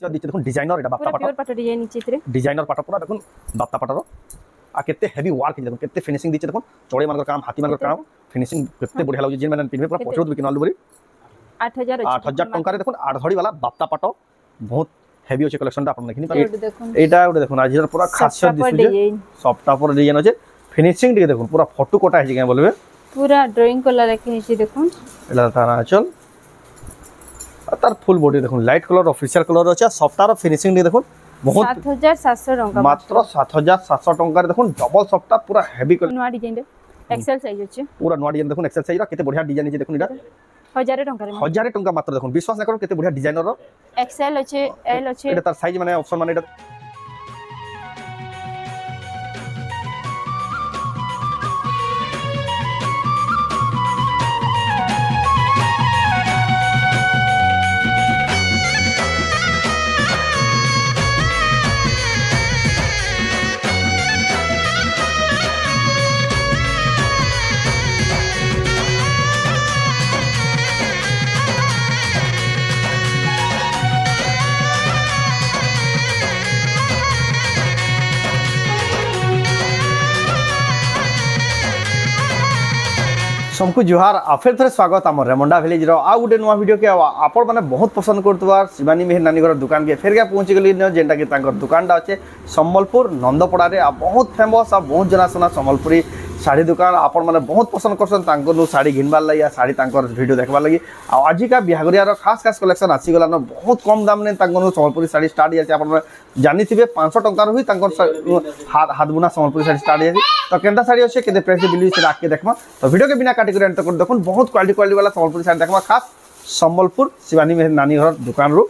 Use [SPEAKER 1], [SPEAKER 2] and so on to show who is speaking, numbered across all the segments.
[SPEAKER 1] দিচ্ছে দেখুন ডিজাইনার এটা বাপ্তা
[SPEAKER 2] পিওর পাট ডিজাইন চিত্রে
[SPEAKER 1] ডিজাইনার পাট পুরা দেখুন বাপ্তা পাটর আর কেতে হেভি ওয়ার্ক দেখুন কেতে ফিনিশিং দিচ্ছে দেখুন চড়ে মানकर কাম হাতি মানकर কাম ফিনিশিং কেতে বঢ়িয়া লাগুছে যে মানে পিনবে পুরা পছরত বিকিন আলু বলি 8000 টাকা দেখুন 8 ধড়ি वाला বাপ্তা পাট বহুত হেভি আছে কালেকশনটা আপনারা দেখি এটা ওটা দেখুন আজির পুরা খাসিয়ত দিছে সফট পর ডিজাইন আছে ফিনিশিং দিকে দেখুন পুরা ফটো কোটা আছে কেন বলবে
[SPEAKER 2] পুরা ড্রয়িং কলর রাখি আছে দেখুন
[SPEAKER 1] এটা তারা চল তার ফুল বডি দেখুন লাইট কলর অফিশিয়াল কলর আছে সফটওয়্যার ফিনিশিং দিয়ে দেখুন বহুত
[SPEAKER 2] 7700 টাকা
[SPEAKER 1] মাত্র 7700 টাকা দেখুন ডবল সফটওয়্যার পুরা হেভি কলর
[SPEAKER 2] নয়া ডিজাইন এক্সেল সাইজ আছে
[SPEAKER 1] পুরা নয়া ডিজাইন দেখুন এক্সেল সাইজ কেতে বঢ়িয়া ডিজাইন আছে দেখুন এটা
[SPEAKER 2] 1000
[SPEAKER 1] টাকা মাত্র দেখুন বিশ্বাস না করুন কেতে বঢ়িয়া ডিজাইনর
[SPEAKER 2] এক্সেল আছে এল আছে
[SPEAKER 1] এটা তার সাইজ মানে অপশন মানে এটা सबको जुहार आ फिर थे स्वागत आम रेमंडा विलेज आ गोटे नुआ वीडियो के आपण मैंने बहुत पसंद करतबार शिवानी मेहर नानी घर दुकान के फिर क्या पहुँची गली जेनटा कि दुकानटा अच्छे सम्बलपुर नंदपड़ा बहुत फेमस आ बहुत जनाशुना सम्बलपुरी शाढ़ी दुकान आपण मैंने बहुत पसंद कर शाढ़ी घिनबार लगी या शाढ़ी वीडियो देखबार लगी आजिका बिहागरियार खास खास कलेक्शन आसीगलान बहुत कम दाम ने सम्बलपुरी शाढ़ी स्टार्ट हो जानी थे 500 टंकार ही हाथ बुना सम्बलपुरी शाढ़ी स्टार्ट हो तो केनता शाढ़ी अच्छे के प्राइस बिल्ली से आके देखमा तो वीडियो के बिना काटी कर देखो बहुत क्वालिटी वाला सम्बलपुरी शाढ़ी देखमा खास सम्बलपुर शिवानी मेहर नानी घर दुकान रू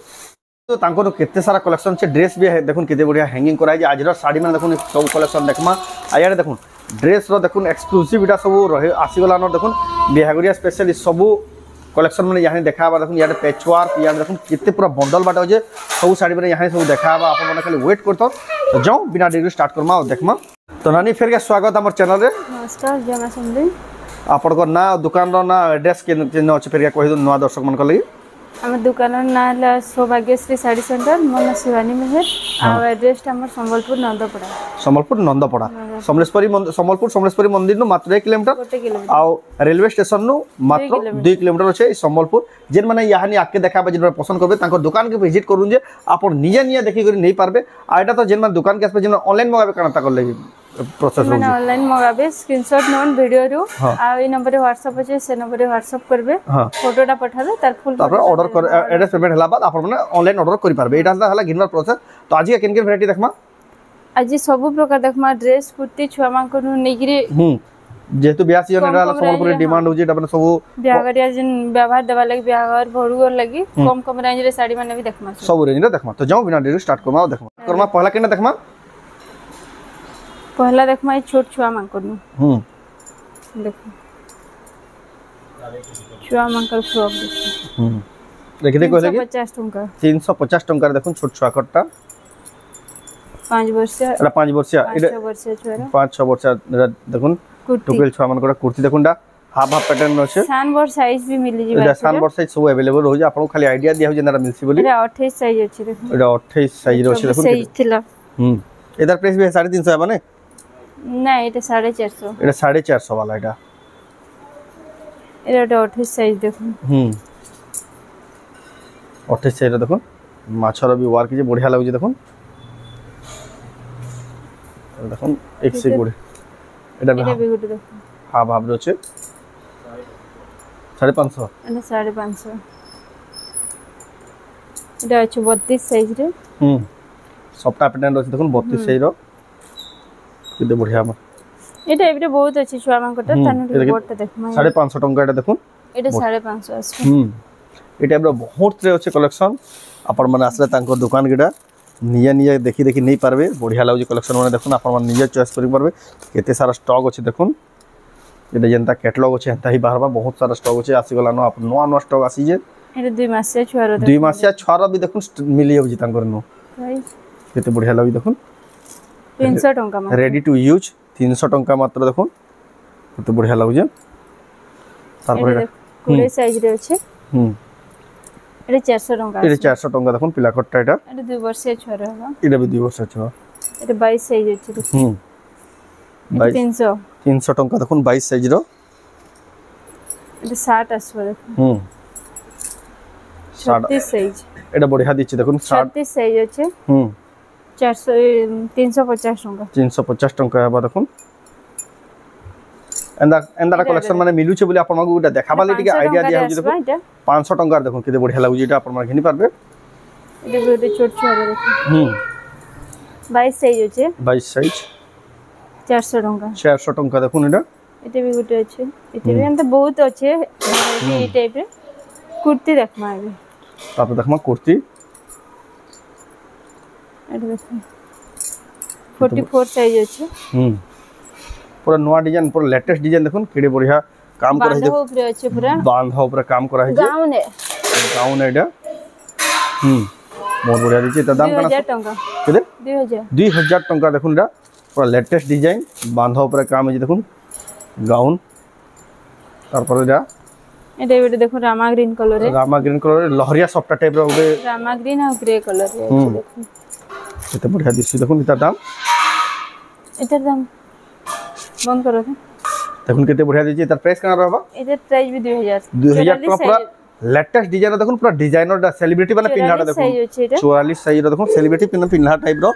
[SPEAKER 1] तो केते सारा कलेक्शन अच्छे ड्रेस भी है देखो केते बढ़िया हैंगिंग कराई आज शाढ़ी मैंने देखो सब कलेक्शन देखमा आइए देखो ड्रेस रो देखो एक्सक्लूसिव इटा सब रही आसीगलान देखो बिहागरिया स्पेशल सब कलेक्शन मैंने यहाँ देखा देखो यहाँ पैचवर्क यहाँ देखो कितने पूरा बंडल बाट अच्छे सब शाढ़ी मैंने यहाँ सब देखा आप खाली वेट करता तो जाओ बिना डिग्री स्टार्ट करमा और देखमा तो नानी फिर क्या स्वागत आम चैनल रे
[SPEAKER 2] नमस्कार जमा सुंदरी
[SPEAKER 1] आपन ना दुकान रो ना एड्रेस के अच्छे फिर क्या कहि नुआ दर्शक मन लगी
[SPEAKER 2] आम दुकान ना सौभाग्यश्री साड़ी सेंटर मो ना शिवानी मेहर आ एड्रेस हमर संबलपुर नंदपड़ा सम्बलपुर समलेश्वरी मंदिर नु मात्र 1 किलोमीटर आ रेलवे स्टेशन नु मात्र 2 किलोमीटर अच्छे सम्बलपुर जेन माने याहानी आके देखाबे जेन पसंद करबे तांको दुकान के विजिट करूं जे आपन निजे निजे देखि करी नहीं पारबे आ एटा तो जेन माने दुकान के आसबे जेन ऑनलाइन मगाबे काना ताकर लगी प्रोसेस माने ऑनलाइन मगाबे स्क्रीनशॉट नोन वीडियो रो आ ई नंबर रे व्हाट्सएप अछि से नंबर रे व्हाट्सएप करबे फोटोटा पठाबे तार फुल
[SPEAKER 1] तापर ऑर्डर कर एड्रेस पेमेंट हला बाद आपन माने ऑनलाइन ऑर्डर करि पारबे एटा हला गिनर प्रोसेस तो आज के किन वैरायटी देखमा
[SPEAKER 2] आज सब प्रकार देखमा ड्रेस कुर्ती छुआ मान को नेगिरे
[SPEAKER 1] जेतु बियाह सीजन एटा सम्बलपुरी डिमांड हो जे अपन सब
[SPEAKER 2] बियाहरिया जिन व्यवहार देबा लागि बियाहर भरुगर लागि कम रेंज रे साड़ी माने भी देखमा
[SPEAKER 1] सब रेंज रे देखमा तो जाओ बिना देरी स्टार्ट करमा देखमा पहला केना देखमा
[SPEAKER 2] पहला देखमा ई छोट छुआ मान को देखो छुआ मान कर फ्रॉक
[SPEAKER 1] देखो देखो लगी
[SPEAKER 2] 350 टंका
[SPEAKER 1] 350 टंका देखो छोट छुआ कट्टा
[SPEAKER 2] 5 वर्ष
[SPEAKER 1] एटा 5 वर्ष एटा 5 वर्ष देखो टुकेल छुआ मान को कुर्ती देखुंडा हाफ हाफ पैटर्न अछि
[SPEAKER 2] सान वर साइज भी मिली जी
[SPEAKER 1] एटा सान वर साइज सब अवेलेबल हो जे आपन खाली आईडिया दिया हो जे नारा मिलसी बोली
[SPEAKER 2] एटा 28 साइज अछि देखो
[SPEAKER 1] एटा 28 साइज रो अछि देखो
[SPEAKER 2] साइज थिला
[SPEAKER 1] एदार प्राइस भी 350 है माने
[SPEAKER 2] नहीं एटा 450
[SPEAKER 1] एटा 450 वाला एटा
[SPEAKER 2] एटा 28 साइज देखो
[SPEAKER 1] 28 साइज देखो माछर भी वर्क जे बढ़िया लागु जे देखो देखो एक से गुड एटा भी
[SPEAKER 2] गुड देखो
[SPEAKER 1] हां भाव रो छे 550
[SPEAKER 2] एटा 550 एटा अछि 32 साइज रे
[SPEAKER 1] सॉफ्ट पैटर्न रो छे देखो 32 साइज रो किते बढ़िया म
[SPEAKER 2] एटा एबे बहुत अछि छुआ मान कोटा तानु रिपोर्ट देखमा
[SPEAKER 1] 550 टंका एटा देखो
[SPEAKER 2] एटा 550 अछि
[SPEAKER 1] ए टाइप रो बहुत रे अछि कलेक्शन अपन मन आसले तांको दुकान गिडा निया निया देखि देखि नहीं पारबे बढ़िया लागु कलेक्शन माने देखुन अपन मन निजे चॉइस करि पारबे केते सारा स्टॉक अछि देखुन एटा जनता कैटलॉग अछि हता ही बाहरबा बहुत सारा स्टॉक अछि आसी गलानो अपन नवा नवा स्टॉक आसी जे
[SPEAKER 2] एटा 2 मासिया छुआरो
[SPEAKER 1] 2 मासिया छुआरो भी देखुन मिली होजी तांकर नो केते बढ़िया लागु देखुन
[SPEAKER 2] 300 टंका मात्र
[SPEAKER 1] रेडी टू यूज 300 टंका मात्र देखुन केते बढ़िया लागु जे तारपर
[SPEAKER 2] 20 साइज रे अछि এটা 400 টাকা
[SPEAKER 1] এটা 400 টাকা দেখুন পিলা কটটা এটা
[SPEAKER 2] 2 বর্ষের ছড়া হবে
[SPEAKER 1] এটা বি 2 বর্ষ আছে
[SPEAKER 2] এটা 22 সাইজ আছে
[SPEAKER 1] হুম
[SPEAKER 2] 300
[SPEAKER 1] 300 টাকা দেখুন 22 সাইজ র
[SPEAKER 2] এটা 60 আসবে দেখুন 36 সাইজ
[SPEAKER 1] এটা বড়িয়া দিচ্ছে দেখুন
[SPEAKER 2] 36 সাইজ আছে 400 350 টাকা
[SPEAKER 1] 350 টাকা হবা দেখুন এন্ডা কলেকশন মানে মিলুছে বলে আপন মাগু এটা দেখাবালে টিকে আইডিয়া দিয়া হচ্ছে দেখুন 500 টাকা দেখুন কেতে বড়িয়া লাগুছে এটা আপন মাগ ঘিনি পারবে
[SPEAKER 2] এটা ভিডিও ছোট ছোট দেখুন 22 সাইজ আছে
[SPEAKER 1] 22 সাইজ
[SPEAKER 2] 400 টাকা
[SPEAKER 1] 400 টাকা দেখুন
[SPEAKER 2] এটা भी गुटे আছে এটা भी ಅಂತ বহুত আছে এই টাইপের কুর্তি দেখমা আগে
[SPEAKER 1] তারপর দেখমা কুর্তি
[SPEAKER 2] এটা দেখুন 44 সাইজ আছে
[SPEAKER 1] पूरा नया डिजाइन पूरा लेटेस्ट डिजाइन देखुन केडे बढ़िया काम करा है
[SPEAKER 2] बांधा ऊपर আছে पूरा
[SPEAKER 1] बांधा ऊपर काम करा है गाउन है एटा बहुत बढ़िया दिछि त दाम कना
[SPEAKER 2] 2000 টাকা
[SPEAKER 1] केदे
[SPEAKER 2] 2000
[SPEAKER 1] टाका देखुन एटा पूरा लेटेस्ट डिजाइन बांधा ऊपर काम है देखुन गाउन तारपर
[SPEAKER 2] এটা দেখুন রামা গ্রিন কালার
[SPEAKER 1] लहरिया सॉफ्ट टाइप रो
[SPEAKER 2] रामा ग्रीन और ग्रे कलर है देखুন
[SPEAKER 1] এটা बढ़िया दिछि देखुन एटार दाम
[SPEAKER 2] बंद करो
[SPEAKER 1] देखुन केते बढ़िया दिछि एटार प्राइस कना रहबा
[SPEAKER 2] एटार प्राइस भी
[SPEAKER 1] 2000 टाका पूरा लेटेस्ट डिजाइन देखुन पूरा डिजाइनर दा सेलिब्रिटी माने पिनहाटा देखुन 44 साइज रो देखुन सेलिब्रिटी पिनहा टाइप रो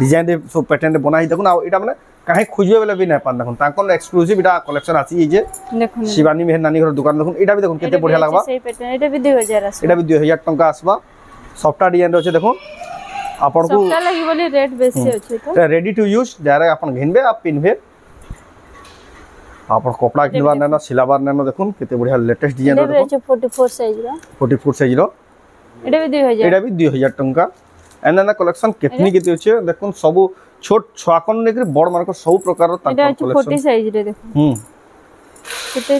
[SPEAKER 1] डिजाइन दे सो पैटर्न दे बनाई देखुन आ एटा माने काहे खुजबे वाला भी नै पान देखुन ताकोन एक्सक्लूसिव एटा कलेक्शन आसी जे देखुन शिवानी मेहर नानी घर दुकान देखुन एटा भी देखुन केते बढ़िया लागबा
[SPEAKER 2] सही पैटर्न एटा भी 2000 आसी
[SPEAKER 1] एटा भी 2000 टंका आसबा सॉफ्ट डिजाइन रो छे देखुन आपन को
[SPEAKER 2] सॉफ्ट लगी बोली रेट बेसी अछि तो
[SPEAKER 1] रेडी टू यूज डायरेक्ट आपन घिनबे आप पिनबे आपन कपड़ा किनबा नेना सिलाबार नेना देखुन केते बढ़िया लेटेस्ट डिजाइन रो देखुन
[SPEAKER 2] 44 साइज रो
[SPEAKER 1] 44 साइज रो
[SPEAKER 2] एटा भी
[SPEAKER 1] 2000 टंका एना कलेक्शन केतनी केते होचे देखुन सब छोट छुआकन नेकर बड़ मानक सब प्रकार रो
[SPEAKER 2] कलेक्शन 40 साइज रे देखुन केते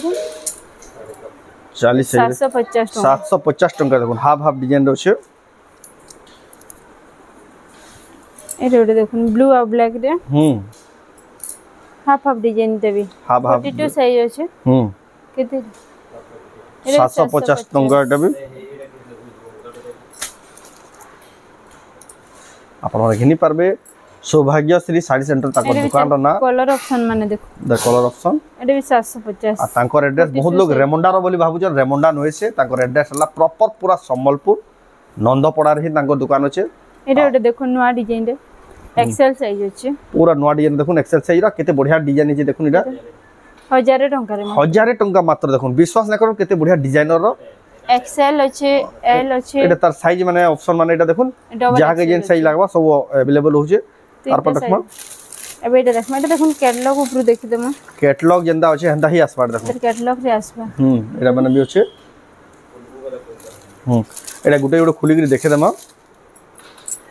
[SPEAKER 1] 40 साइज 750 टंका देखुन हाफ हाफ डिजाइन रो छे
[SPEAKER 2] एटा देखुन ब्लू और ब्लैक रे हाफ हाफ डिजाइन देबी
[SPEAKER 1] हाफ हाफ
[SPEAKER 2] 42 साइज আছে केते
[SPEAKER 1] 750 टंका एटा भी आपण घिनी पारबे सौभाग्यश्री साड़ी सेंटर ताको दुकान रो ना
[SPEAKER 2] कलर ऑप्शन माने देखो
[SPEAKER 1] द कलर ऑप्शन
[SPEAKER 2] एटा भी 750
[SPEAKER 1] आ तांकर एड्रेस बहुत लोग रेमंडा रो बोली भाबुजन रेमंडा नोय से तांकर एड्रेस हला प्रॉपर पूरा संबलपुर नंदपड़ा रे ही तांकर दुकान अछि
[SPEAKER 2] एटा देखो नवा डिजाइन रे एक्सेल साइज अछि
[SPEAKER 1] पूरा नवा डिजाइन देखुन एक्सेल साइज रा केते बढ़िया डिजाइन अछि देखुन एटा
[SPEAKER 2] 1000 टंका रे
[SPEAKER 1] 1000 टंका मात्र देखुन विश्वास न करू केते बढ़िया डिजाइनर रो
[SPEAKER 2] एक्सेल अछि एल अछि
[SPEAKER 1] एटा तार साइज माने ऑप्शन माने एटा देखुन जहा के जेन साइज लागबा सब अवेलेबल हो जे तार पर देखमा
[SPEAKER 2] एबे एटा देखमा एटा देखुन कैटलॉग ऊपर देखि देमा
[SPEAKER 1] कैटलॉग जेंदा अछि हंदा ही आसबार देखुन
[SPEAKER 2] कैटलॉग रे आसबा
[SPEAKER 1] एटा माने भी अछि एटा गुटे गुटे खुली के देखे देमा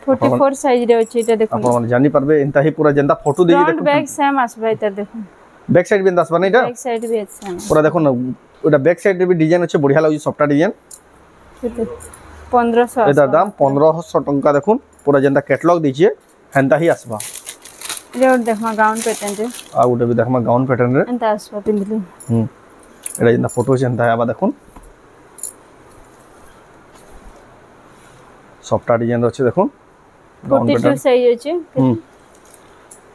[SPEAKER 2] 44 साइज रे अछि एटा देखुन
[SPEAKER 1] आपण जानि परबे एंता ही पूरा जेंदा फोटो देई
[SPEAKER 2] देखुन बैक सेम आसबा एटा देखुन
[SPEAKER 1] बैक साइड भी आसबा नै एटा
[SPEAKER 2] बैक साइड भी सेम
[SPEAKER 1] पूरा देखुन ओटा बैक साइड रे भी डिजाइन अछि बढ़िया लागै सॉफ्ट डिजाइन
[SPEAKER 2] 1500
[SPEAKER 1] एटा दाम 1500 टंका देखुन पूरा जेंदा कैटलॉग दीजिए हंदा ही आसबा
[SPEAKER 2] रे देखमा गाउन पैटर्न रे
[SPEAKER 1] आ ओटा भी देखमा गाउन पैटर्न रे
[SPEAKER 2] एंता आसबा पिंदली
[SPEAKER 1] एटा जेंदा फोटो छै हंदा आबा देखुन सॉफ्ट डिजाइन अछि देखुन
[SPEAKER 2] 42 साइज अछि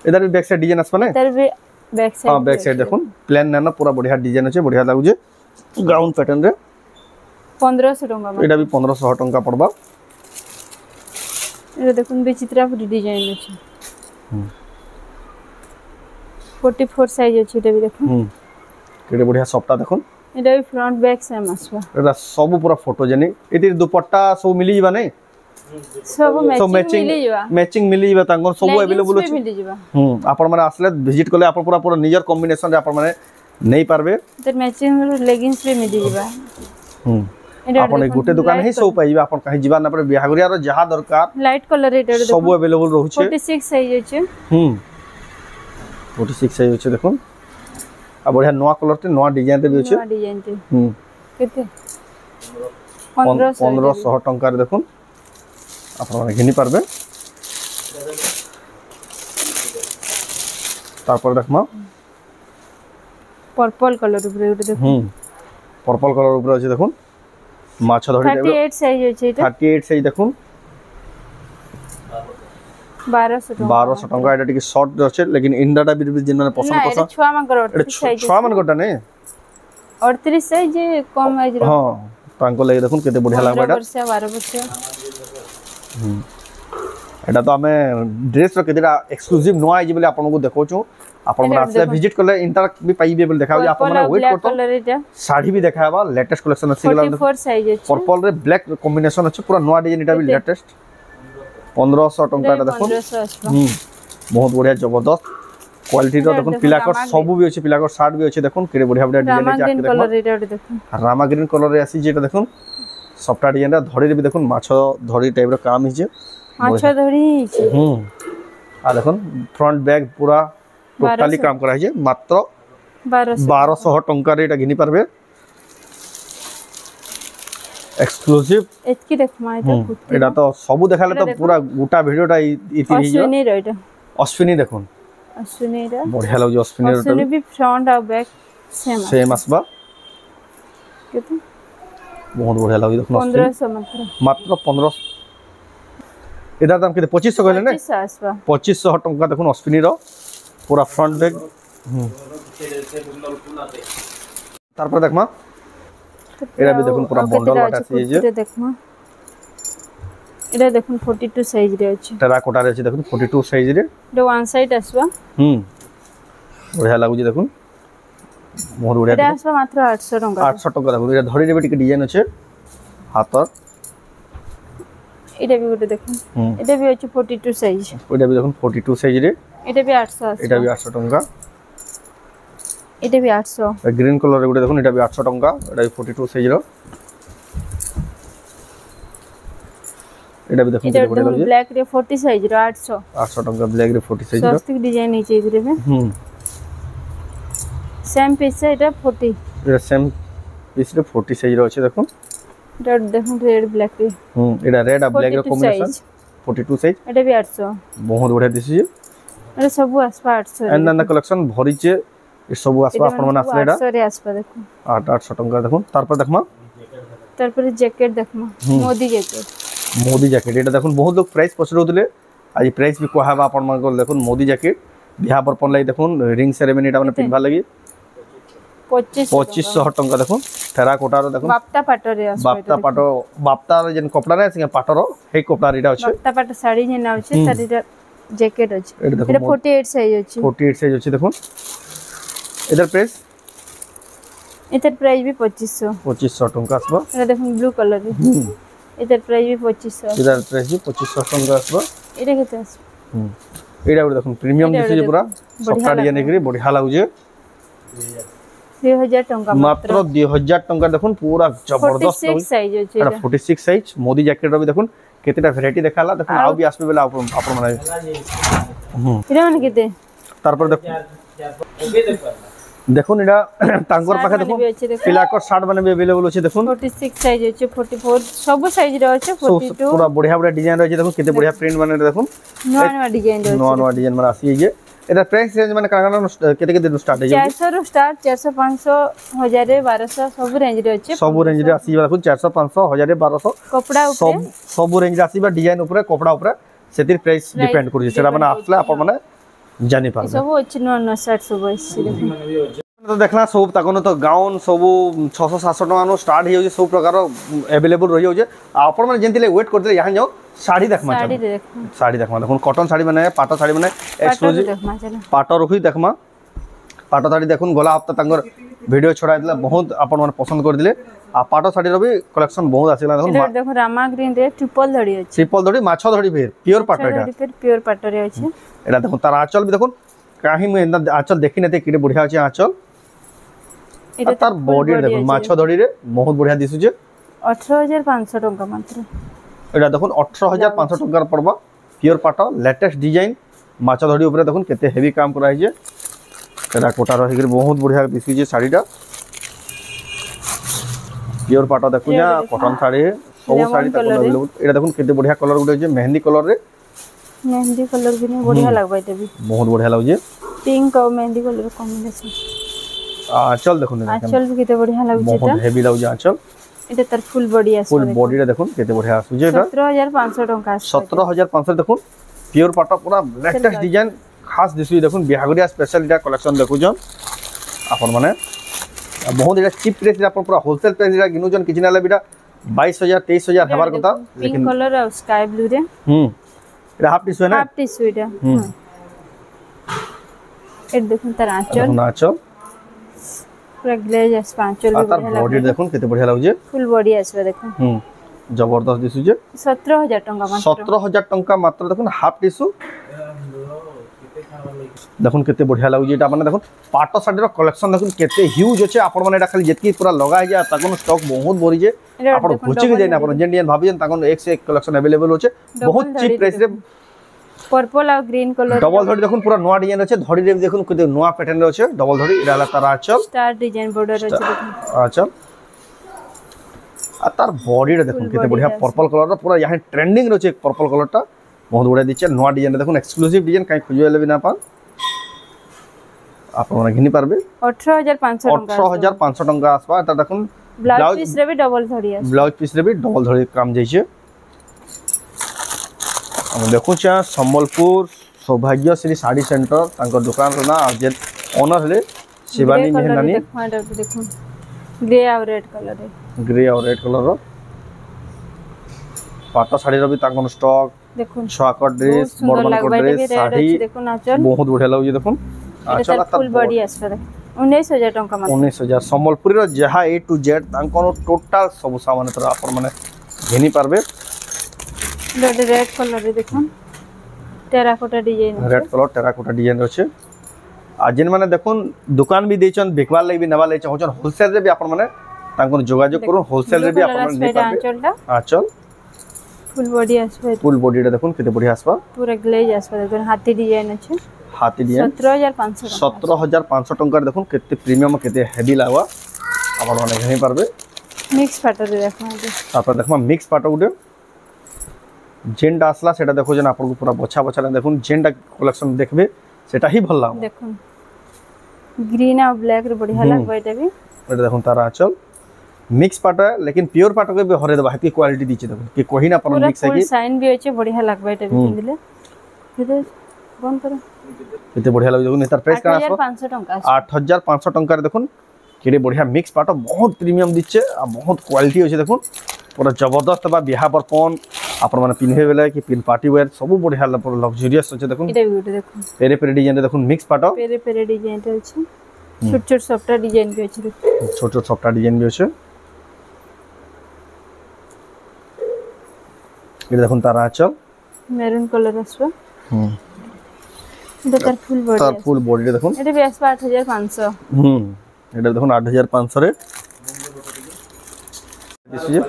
[SPEAKER 1] इधर भी बैक साइड डिजाइन आसबा नै
[SPEAKER 2] इधर भी बैक साइड
[SPEAKER 1] हां बैक साइड देखुन प्लेन ना पूरा बढ़िया डिजाइन अछि बढ़िया लागु जे गाउन पैटर्न रे
[SPEAKER 2] 1500 टंका
[SPEAKER 1] एटा भी 1500 टंका पड़बा
[SPEAKER 2] ए देखुन विचित्रा पूरी डिजाइन अछि 44 साइज अछि एटा भी देखुन
[SPEAKER 1] केडे बढ़िया सॉफ्टा देखुन
[SPEAKER 2] एटा भी फ्रंट बैक सेम आसबा
[SPEAKER 1] एटा सब पूरा फोटोजेनिक एटी दुपट्टा सब मिली जबा नै
[SPEAKER 2] सब
[SPEAKER 1] मैचिंग मिली जबा तांगर सब अवेलेबल अछि
[SPEAKER 2] मिली जबा
[SPEAKER 1] आपण माने आसले विजिट करले आपण पूरा पूरा नियर कॉम्बिनेशन रे आपण माने नै पारबे
[SPEAKER 2] त मैचिंग लेगिंग्स भी मिली जबा
[SPEAKER 1] आपण गुटे दुकान ही सब पाइबा आपण कहि जिबा ना पर बिहागरिया रो जहा दरकार
[SPEAKER 2] लाइट कलर एटा
[SPEAKER 1] सब अवेलेबल रहू छे
[SPEAKER 2] 46 साइज अछि
[SPEAKER 1] 46 साइज अछि देखुन आ बढ़िया नवा कलर ते नवा डिजाइन रे भी अछि
[SPEAKER 2] नवा डिजाइन ते केते
[SPEAKER 1] 1500 टंका रे देखुन आपण माने घिनी पारबे तारपर देखमा
[SPEAKER 2] पर्पल कलर ऊपर देखुन
[SPEAKER 1] पर्पल कलर ऊपर अछि देखुन মাছ ধরি
[SPEAKER 2] 38 সাইজ আছে এটা
[SPEAKER 1] 38 সাইজ দেখুন 1200 टंका এটা টিকে শর্ট আছে লেকিন ইন্ডাটা বি যেন মানে পছন্দ করছ
[SPEAKER 2] এটা ছুয়া মানকৰ সাইজ
[SPEAKER 1] ছুয়া মানকৰটা নে
[SPEAKER 2] 38 সাইজ কম সাইজ ର
[SPEAKER 1] हां तांको लागि देखुन केते बढ़िया लागबा एटा
[SPEAKER 2] 12 वर्ष
[SPEAKER 1] एटा तो हमें ड्रेस रो केतेटा एक्सक्लूसिव नो आइ जे बोले आपन को देखौ छु आपन मन आसले विजिट करले इंटर भी पाइबे बोले देखाउ आपन मन वेट करतो साड़ी भी देखाबा लेटेस्ट कलेक्शन अछि गला
[SPEAKER 2] 44 साइज अछि
[SPEAKER 1] पर्पल रे ब्लैक कॉम्बिनेशन अछि पूरा नवा डिजाइन एटा भी लेटेस्ट 1500 टंका एटा देखो बहुत बढ़िया जबरदस्त क्वालिटी रो देखो पिलाकर सब भी अछि पिलाकर शर्ट भी अछि देखो केरे बढ़िया बढ़िया डिजाइन अछि
[SPEAKER 2] ग्रीन कलर एटा देखो
[SPEAKER 1] रामा ग्रीन कलर रे आसी जेटा देखो सफ्टा डिजाइन रा धड़ी रे भी देखो माछो धड़ी टाइप रो काम हिजे
[SPEAKER 2] माछो धड़ी हिजे
[SPEAKER 1] आ देखो फ्रंट बैग पूरा टोटली काम करा हिजे मात्र 1200 टंका रे एटा घिनी परबे एक्सक्लूसिव
[SPEAKER 2] एतकी देखमा
[SPEAKER 1] एटा तो सब देखाले तो पूरा गोटा वीडियोटा इति हिजे
[SPEAKER 2] अश्विनी रो एटा
[SPEAKER 1] अश्विनी देखो
[SPEAKER 2] अश्विनी रा
[SPEAKER 1] बढ़िया लागो अश्विनी रो
[SPEAKER 2] अश्विनी भी फ्रंट और बैक
[SPEAKER 1] सेम आसबा
[SPEAKER 2] केते
[SPEAKER 1] बहुत बढ़िया लागो देखो
[SPEAKER 2] 1500
[SPEAKER 1] मात्र 1500 एदा दाम केते 2500 कहले ने
[SPEAKER 2] 2500 आसबा
[SPEAKER 1] 2500 टंका देखो अश्विनी रो पूरा फ्रंट बैग तार पर देखमा एरा भी देखो पूरा बंडल वाटा छै जे
[SPEAKER 2] देखमा एटा देखो 42 साइज रे अछि
[SPEAKER 1] टेराकोटा रे अछि देखो 42 साइज रे
[SPEAKER 2] एटा वन साइड आसबा
[SPEAKER 1] बढ़िया लागु जे देखो बहुत बढ़िया
[SPEAKER 2] एटा आसबा मात्र 800 टंका
[SPEAKER 1] 800 टंका देखो एटा धड़ी रे भी टिके डिजाइन अछि हातर
[SPEAKER 2] एटा भी गोटे देखो एटा भी अछि 42 साइज
[SPEAKER 1] एटा भी देखो 42 साइज रे
[SPEAKER 2] एटा भी 800
[SPEAKER 1] एटा भी 800 टंका
[SPEAKER 2] एटा भी 800
[SPEAKER 1] ग्रीन कलर रे गोटे देखो एटा भी 800 टंका एटा भी 42 साइज रो एटा भी देखो
[SPEAKER 2] बढ़िया लागे ब्लैक रे 40 साइज रो 800
[SPEAKER 1] टंका ब्लैक रे 40 साइज रो
[SPEAKER 2] स्वस्तिक डिजाइन नीचे इधर में सेम पीस है एटा 40
[SPEAKER 1] एटा सेम पीस रे 40 साइज रो अछि देखो
[SPEAKER 2] एटा देखो रेड ब्लैक रे
[SPEAKER 1] एटा रेड और ब्लैक रो कॉम्बिनेशन 42 साइज
[SPEAKER 2] एटा भी 800
[SPEAKER 1] बहुत बढ़िया दिसि
[SPEAKER 2] एटा सब आसपा 800
[SPEAKER 1] एंड द कलेक्शन भरी छे ई सब आसपा अपन मन आसले एटा
[SPEAKER 2] 800 रे आसपा देखो
[SPEAKER 1] 800 टंका देखो तार पर देखमा
[SPEAKER 2] तार पर जैकेट देखमा मोदी जैकेट
[SPEAKER 1] एटा देखो बहुत लोग प्राइस पछरोतले आज प्राइस भी कहबा अपन मन को देखो मोदी जैकेट बिहा पर पन लागि देखो रिंग सेरेमनी एटा माने पिनभा लागि 2500 टंका देखो टेराकोटा रो देखो
[SPEAKER 2] बाप्ता पाटो रे
[SPEAKER 1] बाप्ता रे जन कपड़ा रे सिंगे पाटो रो हे कपड़ा रेटा अछि
[SPEAKER 2] बाप्ता पाटो साड़ी जेना अछि साड़ी जैकेट अछि एटा 48 साइज अछि
[SPEAKER 1] 48 साइज अछि देखो इधर
[SPEAKER 2] प्राइस भी 2500
[SPEAKER 1] टंका आसबा
[SPEAKER 2] एटा देखो ब्लू कलर रे इधर प्राइस भी 2500
[SPEAKER 1] इधर प्राइस भी 2500 टंका आसबा
[SPEAKER 2] एटा केते आस
[SPEAKER 1] एटा देखो प्रीमियम दिसे जे पूरा सफ्टा डिजाइन एकरी बढ़िया लागु जे
[SPEAKER 2] 2000 टंका
[SPEAKER 1] मात्र 2000 टंका देखो पूरा जबरदस्त
[SPEAKER 2] 46 साइज अछि
[SPEAKER 1] एटा 46 साइज मोदी जैकेट रो भी देखो केतेटा वैरायटी देखाला देखो आ भी आसबे बेला अपन माने
[SPEAKER 2] एटा माने केते
[SPEAKER 1] तार पर देखो एटा तांकर पाखे देखो पिलाकर शर्ट माने भी अवेलेबल अछि देखो
[SPEAKER 2] 46 साइज अछि 44 सब साइज रो अछि 42
[SPEAKER 1] पूरा बढ़िया बढ़िया डिजाइन रहै छै देखो केते बढ़िया प्रिंट माने देखो
[SPEAKER 2] नवा डिजाइन रहै छै
[SPEAKER 1] नवा डिजाइन माने आसी जे एटा प्राइस रेंज माने काना केते केते स्टार्ट है
[SPEAKER 2] 400 रो स्टार्ट 400 500 1000 1200 सब रेंज रे अछि
[SPEAKER 1] सब रेंज रे आसी देखो 400 500 1000 1200
[SPEAKER 2] कपड़ा ऊपर
[SPEAKER 1] सब रेंज रे आसीबा डिजाइन ऊपर कपड़ा ऊपर सेतिर प्राइस डिपेंड करै छै सेरा माने आफला अपन माने जानि पारबे
[SPEAKER 2] सब अछि नवा शर्ट सब अछि देखो
[SPEAKER 1] तो देखला सब ताकोन तो गाउन सब 600 700 टका नो स्टार्ट हो सब प्रकार अवेलेबल रही हो अपन माने जेंतिले वेट करते यहां जाओ साड़ी देखमा साड़ी देखमा देखो कॉटन साड़ी माने पाटो साड़ी माने एक्सक्लूसिव पाटो रखी देखमा पाटो साड़ी देखुन गला हफ्ता तांगर वीडियो छडा दिला बहुत अपन माने पसंद कर दिले आ पाटो साड़ी रो भी कलेक्शन बहुत आसिला
[SPEAKER 2] देखो रामा ग्रीन रे ट्रिपल धड़ी अछि
[SPEAKER 1] ट्रिपल धड़ी माछो धड़ी फेर प्योर पाटो एटा
[SPEAKER 2] प्योर पाटो रे अछि
[SPEAKER 1] एटा देखो तार आंचल भी देखो काहे में आंचल देखि नते किरे बढ़िया अछि आंचल एटा तार बॉडी देखो माछो धड़ी रे बहुत बढ़िया दिसु जे
[SPEAKER 2] 18500 टंका मात्र
[SPEAKER 1] एटा देखो 18500 टंका पड़बा प्योर पाटो लेटेस्ट डिजाइन माछो धड़ी ऊपर देखो केते हेवी काम कराइ जे एटा कोटा रहि के बहुत बढ़िया दिसु जे साड़ीटा प्योर पाटो देखु जा कॉटन साड़ी सब साड़ी तक अवेलेबल एटा देखो केते बढ़िया कलर गुटे जे मेहंदी कलर भी बढ़िया लागबा एटा भी बहुत बढ़िया लागु जे
[SPEAKER 2] पिंक और मेहंदी कलर कॉम्बिनेशन
[SPEAKER 1] आंचल देखो
[SPEAKER 2] आंचल भी कितने बढ़िया लागु छै
[SPEAKER 1] बहुत हेवी लागु छै आंचल
[SPEAKER 2] এটা তার ফুল বডি আসবে
[SPEAKER 1] ফুল বডিটা দেখুন কেতে বঢ়িয়া আসুছে এটা
[SPEAKER 2] 17500 টাকা আসবে
[SPEAKER 1] 17500 দেখুন পিওর পাটা পুরা লেটেস্ট ডিজাইন খাস দিছি দেখুন বিহাগরিয়া স্পেশাল এটা কালেকশন দেখুছন আপন মানে বহুত এটা চিপ প্রাইস রে আপন পুরা হোলসেল প্রাইস রে কিনুছন কিছু না বিটা 22000 23000 হেবার কথা
[SPEAKER 2] পিঙ্ক কালার আর স্কাই ব্লু রে
[SPEAKER 1] এটা হাফ টিস্যু না
[SPEAKER 2] হাফ টিস্যু এটা এটা দেখুন তার আঁচল
[SPEAKER 1] আঁচল
[SPEAKER 2] পুরা গ্লেজ আসবে আঁচল
[SPEAKER 1] আর তার বডি দেখুন কেতে বঢ়িয়া লাগুছে
[SPEAKER 2] ফুল বডি আসবে দেখুন
[SPEAKER 1] জবরদস্ত দিছুছে
[SPEAKER 2] 17000 টাকা মাত্র
[SPEAKER 1] 17000 টাকা মাত্র দেখুন হাফ টিস্যু দেখুন কেতে বঢ়িয়া লাগুছে এটা মানে দেখুন পাট শাড়ির কালেকশন দেখুন কেতে হিউজ আছে আপন মানে এটা খালি যেতকি পুরা লগা হই যায় তাকন স্টক বহুত বড়িছে আপন খুঁজি যাই না আপন যেন ভাবিছেন তাকন এক সে এক কালেকশন अवेलेबल আছে বহুত চিপ প্রাইস রে
[SPEAKER 2] पर्पल और ग्रीन कलर
[SPEAKER 1] डबल धड़ी देखुन पूरा नया डिजाइन আছে ধড়ি রে দেখুন কত নয়া প্যাটার্ন রে আছে ডবল ধড়ি এটা হলা তার আঁচল
[SPEAKER 2] স্টার ডিজাইন বর্ডার আছে দেখুন
[SPEAKER 1] আঁচল আর তার বডিটা দেখুন কত বঢ়িয়া पर्पल कलर র পুরা ইহা ট্রেন্ডিং রয়েছে पर्पल কলরটা বহুত বড়িয়া দিচ্ছে নয়া ডিজাইন দেখুন এক্সক্লুসিভ ডিজাইন কাই খুঁজে লবি না পান আপনারা ঘিনি পারবে
[SPEAKER 2] 18500
[SPEAKER 1] টাকা আসবা এটা দেখুন
[SPEAKER 2] ব্লাউজ পিস রে भी डबल ধড়ি আছে
[SPEAKER 1] ব্লাউজ পিস রে भी डबल ধড়ি কাম যাইছে हम देखुचा सम्बलपुर सौभाग्यश्री साड़ी सेंटर तांकर दुकान रो ना जे ओनर हले शिवानी मेहर नानी
[SPEAKER 2] देखुन ग्रे और रेड कलर है
[SPEAKER 1] ग्रे और रेड कलर रो पाटा साड़ी रो भी तांकर स्टॉक
[SPEAKER 2] देखुन
[SPEAKER 1] छाकर ड्रेस बड़मन को ड्रेस साड़ी
[SPEAKER 2] देखुन आचल
[SPEAKER 1] बहुत बढ़िया लागु देखुन
[SPEAKER 2] आचल फुल बॉडी आसरे 19000 टका मात्र
[SPEAKER 1] 19000 सम्बलपुरी रो जहा ए टू जेड तांकर टोटल सब सामान तर आपन माने घेनी पारबे
[SPEAKER 2] रेड कलर रे देखुन terracotta design
[SPEAKER 1] red colour terracotta design আছে আর যেন মানে দেখুন দোকান বি দেইছন বেকবার লাগি নেবা লাগি চাহছন হোলসেল রে বি আপন মানে তাঙ্কর যোগাযোগ করুন হোলসেল রে বি আপন মানে নেই পাবে আঁচল
[SPEAKER 2] ফুল বডি আসবে
[SPEAKER 1] ফুল বডিটা দেখুন কেতে বড়ি আসবা
[SPEAKER 2] পুরো গ্লেজ আসবে দেখুন হাতি ডিজাইন আছে
[SPEAKER 1] হাতি ডিজাইন 17500 টাকার দেখুন কেতে প্রিমিয়াম কেতে হেভি লাগবা আপন মানে ঘেনি পারবে
[SPEAKER 2] মিক্স পাটা রে দেখুন
[SPEAKER 1] তারপর দেখবা মিক্স পাটা উঠে जेंडा আসলা সেটা দেখো যেন আপনাকে পুরো বছা বছা দেখুন जेंडा কালেকশন দেখবে সেটা হি ভালো লাগবে
[SPEAKER 2] দেখুন গ্রিন আর ব্ল্যাক রে बढ़िया লাগবে এটা भी
[SPEAKER 1] এটা দেখুন তার আঁচল मिक्स पाटा लेकिन प्योर पाटा के भी हरे दबा की क्वालिटी दीचे देखो कि कोही ना पर मिक्स है कि
[SPEAKER 2] साइन भी होचे बढ़िया लागबे এটা भी दिले फिर बंद करो
[SPEAKER 1] एते बढ़िया लाग देखो नेतार प्राइस का
[SPEAKER 2] 8500 টাকা
[SPEAKER 1] 8500 টাকা দেখুন কেড়ে बढ़िया मिक्स पाटा बहुत प्रीमियम दीचे आ बहुत क्वालिटी होचे देखो पूरा जबरदस्त बा बिहा पर कोन अपन माने पिनहे बेला कि पिन पार्टी वेयर सब बढ़िया पूरा लग्जरियस होचे देखो
[SPEAKER 2] এটা ভিডিও দেখুন
[SPEAKER 1] पेरे पेरे डिजाइन देखो मिक्स पाटा
[SPEAKER 2] पेरे पेरे डिजाइन তে আছে ছোট ছোট সফটওয়্যার ডিজাইন भी আছে
[SPEAKER 1] ছোট ছোট সফটওয়্যার ডিজাইন भी আছে এটা দেখুন তার আঁচল
[SPEAKER 2] মেরুন কালার আসবে এটা তার ফুল বডি
[SPEAKER 1] দেখুন
[SPEAKER 2] এটা भी আসবে 8500
[SPEAKER 1] এটা দেখুন 8500 রে দিছিয়ে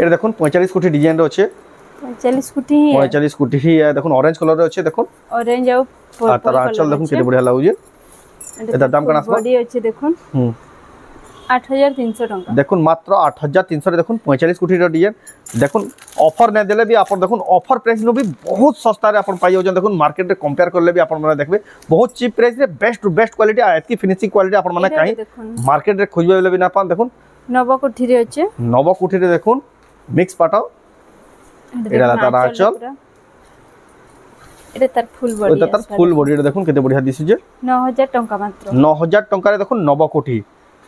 [SPEAKER 1] এটা দেখুন 45 কোটি ডিজাইন রে আছে
[SPEAKER 2] 45 কোটি
[SPEAKER 1] 45 কোটি হি দেখুন অরেঞ্জ কালার রে আছে দেখুন
[SPEAKER 2] অরেঞ্জ আর
[SPEAKER 1] আর তার আঁচল দেখুন কেতে বড়িয়া লাগুছে এটা দাম কেন আসবে
[SPEAKER 2] বডি আছে দেখুন 8300 টাকা
[SPEAKER 1] দেখুন মাত্র 8300 রে দেখুন 45 কোটি র ডিজাইন দেখুন অফার না দেলে भी আপন দেখুন অফার প্রাইস নো भी बहुत सस्ता रे আপন পাই যাচ্ছেন দেখুন মার্কেট রে কম্পেয়ার করলে भी আপন মানে দেখবে बहुत চিপ প্রাইস রে বেস্ট টু বেস্ট কোয়ালিটি আর এতকি ফিনিশিং কোয়ালিটি আপন মানে কাই মার্কেট রে খুঁজবে বলে भी না পান দেখুন
[SPEAKER 2] নবকোঠি রে আছে
[SPEAKER 1] নবকোঠি রে দেখুন মিক্স পাটাও এটা তার আঁচল
[SPEAKER 2] এটা তার ফুল বডি
[SPEAKER 1] এটা তার ফুল বডি রে দেখুন কেতে বড়িয়া দিছে যে
[SPEAKER 2] 9000 টাকা মাত্র
[SPEAKER 1] 9000 টাকা রে দেখুন নবকোঠি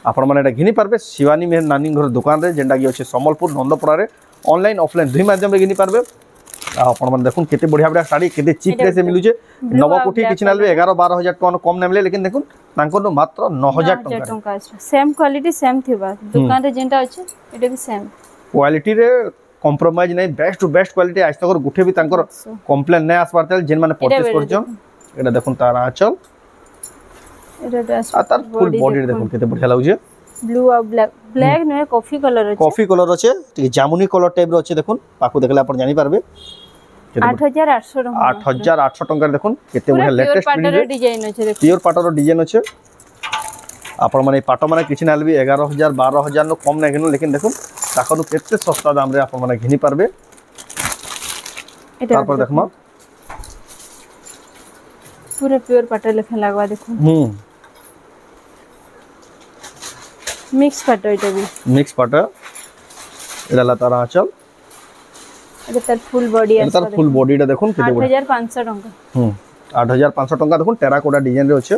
[SPEAKER 1] আপন মানে এটা ঘিনি পারবে শিবানী মেহর নানি ঘর দোকান রে যেটা কি আছে সম্বলপুর নন্দপড়া রে অনলাइन অফলাइन দুই মাধ্যমে ঘিনি পারবে আপন মানে দেখুন কেতে বড়িয়া বড়িয়া শাড়ি কেতে চিপ প্রাইসে মিলুছে নবকোঠি কিছু নালবে 11-12000 টাকা কম নামলে लेकिन দেখুন তাঙ্কর মাত্র 9000 টাকা
[SPEAKER 2] সেম কোয়ালিটি সেম থিবা দোকান রে যেটা আছে এটা भी সেম
[SPEAKER 1] क्वालिटी रे कॉम्प्रोमाइज नहीं बेस्ट टू बेस्ट क्वालिटी आज तक गुठे भी तांकर कंप्लेन नहीं आस पारते जेन माने परचेस करछन एटा देखुन तार आंचल
[SPEAKER 2] एटा बेस्ट
[SPEAKER 1] आ तार फुल बॉडी देखुन केते बढ़िया लागुजे
[SPEAKER 2] ब्लू और ब्लैक ब्लैक ने कॉफी कलर আছে
[SPEAKER 1] कॉफी कलर আছে ঠিক জামুনি কলর টাইপ র আছে দেখুন পাকু দেখলে আপন জানি পারবে
[SPEAKER 2] 8800 টাকা
[SPEAKER 1] 8800 টাকা দেখুন কেতে बढ़िया लेटेस्ट
[SPEAKER 2] ডিজাইন আছে দেখুন
[SPEAKER 1] পিওর পাটর ডিজাইন আছে আপন মানে পাট মানে কিছু নালবি 11000 12000 নো কম না কেন लेकिन দেখুন তাকনু কেতে সস্তা দাম রে আপন মানে ঘিনি পারবে তারপর দেখমা
[SPEAKER 2] पूरा प्योर पाटा लेखा लागवा देखो मिक्स पाट एटा भी
[SPEAKER 1] मिक्स पाट एटा ला तार आंचल
[SPEAKER 2] एटा तार फुल बॉडी
[SPEAKER 1] एटा तार फुल बॉडीटा देखुन केते बढिया
[SPEAKER 2] 8500 टंका
[SPEAKER 1] 8500 टंका देखुन टेराकोटा डिजाइन रे अछि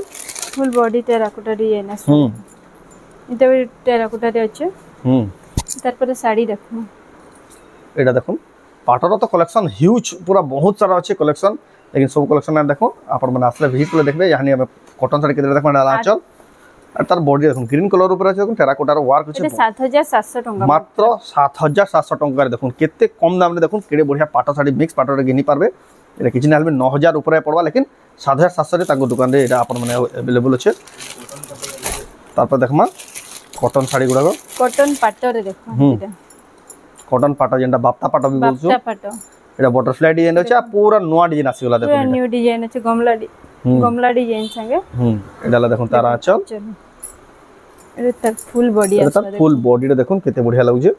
[SPEAKER 2] फुल बॉडी टेराकोटा डिजाइन अछि एटा भी टेराकोटा रे अछि तार पर साड़ी देखो
[SPEAKER 1] एटा देखुन पाटर तो कलेक्शन ह्यूज पूरा बहुत सारा अछि कलेक्शन लेकिन सब कलेक्शन ना देखो आपण मन आसले विजिट कर देखबे यानी हम कॉटन साड़ी के देखबे डाला आंचल और तार बॉडी देखो ग्रीन कलर ऊपर अछि देखो टेराकोटा रो वर्क अछि
[SPEAKER 2] 7700 टंका
[SPEAKER 1] मात्र 7700 टंका रे देखो केते कम दाम रे देखो केडे बढ़िया पाटो साड़ी मिक्स पाटो रे घिनी पारबे एटा किछि ना 9000 ऊपर पड़वा लेकिन 7700 रे ताको दुकान रे एटा आपण माने अवेलेबल अछि तार पर देखमा कॉटन साड़ी गुडा
[SPEAKER 2] कॉटन पाटो रे देखो एटा
[SPEAKER 1] कॉटन पाटो जेंटा बाप्ता पाटो भी बोलछो
[SPEAKER 2] बाप्ता पाटो
[SPEAKER 1] एटा बटरफ्लाई डिजाइन अछि आ पूरा नया डिजाइन आसीगला देखो
[SPEAKER 2] पूरा न्यू डिजाइन अछि गमला डिजाइन संगे
[SPEAKER 1] एटा ला देखो तारा आंचल
[SPEAKER 2] एटा तक फुल बॉडी
[SPEAKER 1] अछि एटा फुल बॉडी रे देखो केते बढ़िया लागुजे